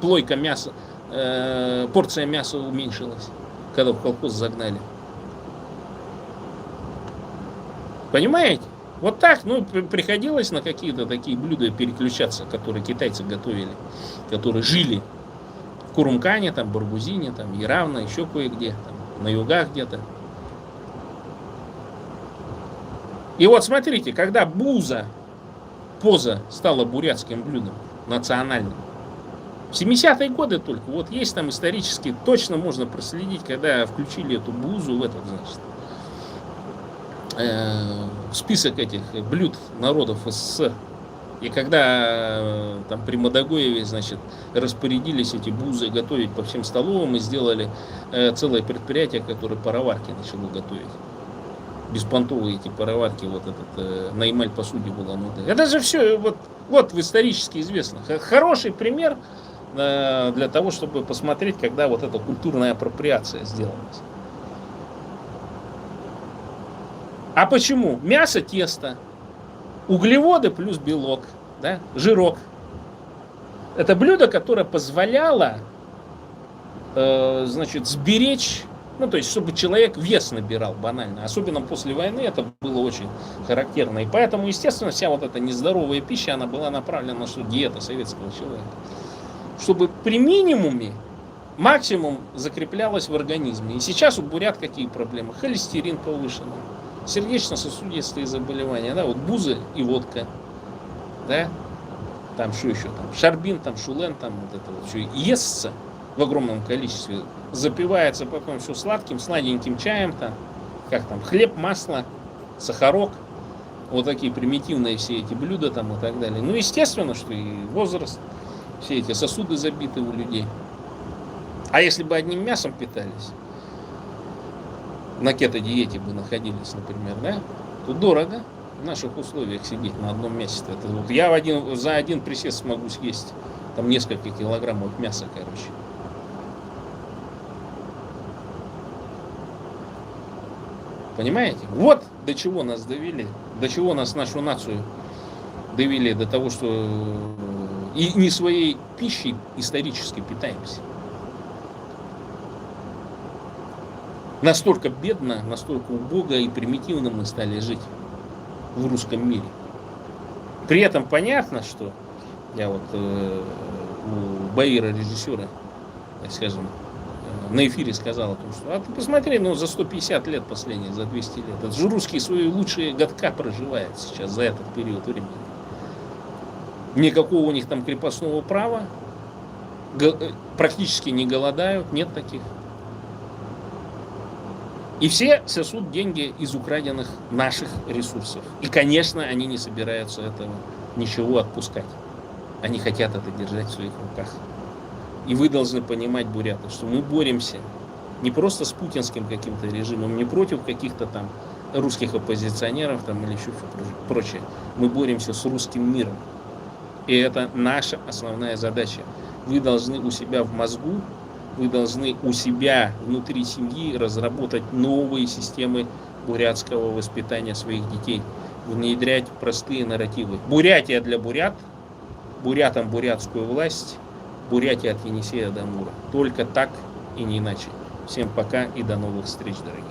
плойка мяса, порция мяса уменьшилась, когда в колхоз загнали. Понимаете? Вот так, ну, приходилось на какие-то такие блюда переключаться, которые китайцы готовили, которые жили в Курумкане, там, Баргузине, там, Яравно, еще кое-где, там, на югах где-то. И вот смотрите, когда поза стала бурятским блюдом, национальным, в 70-е годы только, вот есть там исторически, точно можно проследить, когда включили эту бузу в этот, значит, список этих блюд народов СССР. И когда там при Мадагоеве, значит, распорядились эти бузы готовить по всем столовым и сделали целое предприятие, которое пароварки начало готовить. Беспонтовые эти пароварки, вот этот на эмаль посуде было внутри. Это же все вот в исторически известно. Хороший пример для того, чтобы посмотреть, когда вот эта культурная апроприация сделалась. А почему? Мясо, тесто, углеводы плюс белок, да? Жирок. Это блюдо, которое позволяло, значит, сберечь, ну, то есть, чтобы человек вес набирал банально. Особенно после войны это было очень характерно. И поэтому, естественно, вся вот эта нездоровая пища, она была направлена на что диета советского человека. Чтобы при минимуме максимум закреплялось в организме. И сейчас у бурят какие проблемы? Холестерин повышенный, сердечно-сосудистые заболевания, да, вот бузы и водка, да, там что еще, там шарбин, там шулен, там вот это вот все естся в огромном количестве, запивается потом все сладким, сладеньким чаем, там, как там, хлеб, масло, сахарок, вот такие примитивные все эти блюда там и так далее. Ну, естественно, что и возраст, все эти сосуды забиты у людей. А если бы одним мясом питались, на кето-диете бы находились, например, да, то дорого в наших условиях сидеть на одном мясе. Это вот я за один присест смогу съесть там несколько килограммов мяса, короче. Понимаете? Вот до чего нас довели, до чего нас, нашу нацию довели, до того, что и не своей пищей исторически питаемся. Настолько бедно, настолько убого и примитивно мы стали жить в русском мире. При этом понятно, что я вот у Баира, режиссера, так скажем, на эфире сказал о том, что ты посмотри, ну за 150 лет последних, за 200 лет, это же русские свои лучшие годка проживают сейчас за этот период времени. Никакого у них там крепостного права, практически не голодают, нет таких. И все сосут деньги из украденных наших ресурсов. И, конечно, они не собираются этого ничего отпускать. Они хотят это держать в своих руках. И вы должны понимать, буряты, что мы боремся не просто с путинским каким-то режимом, не против каких-то там русских оппозиционеров там, или еще прочее. Мы боремся с русским миром. И это наша основная задача. Вы должны у себя в мозгу, вы должны у себя внутри семьи разработать новые системы бурятского воспитания своих детей, внедрять простые нарративы. Бурятия для бурят, бурятам бурятскую власть, Бурятия от Енисея до Амура. Только так и не иначе. Всем пока и до новых встреч, дорогие.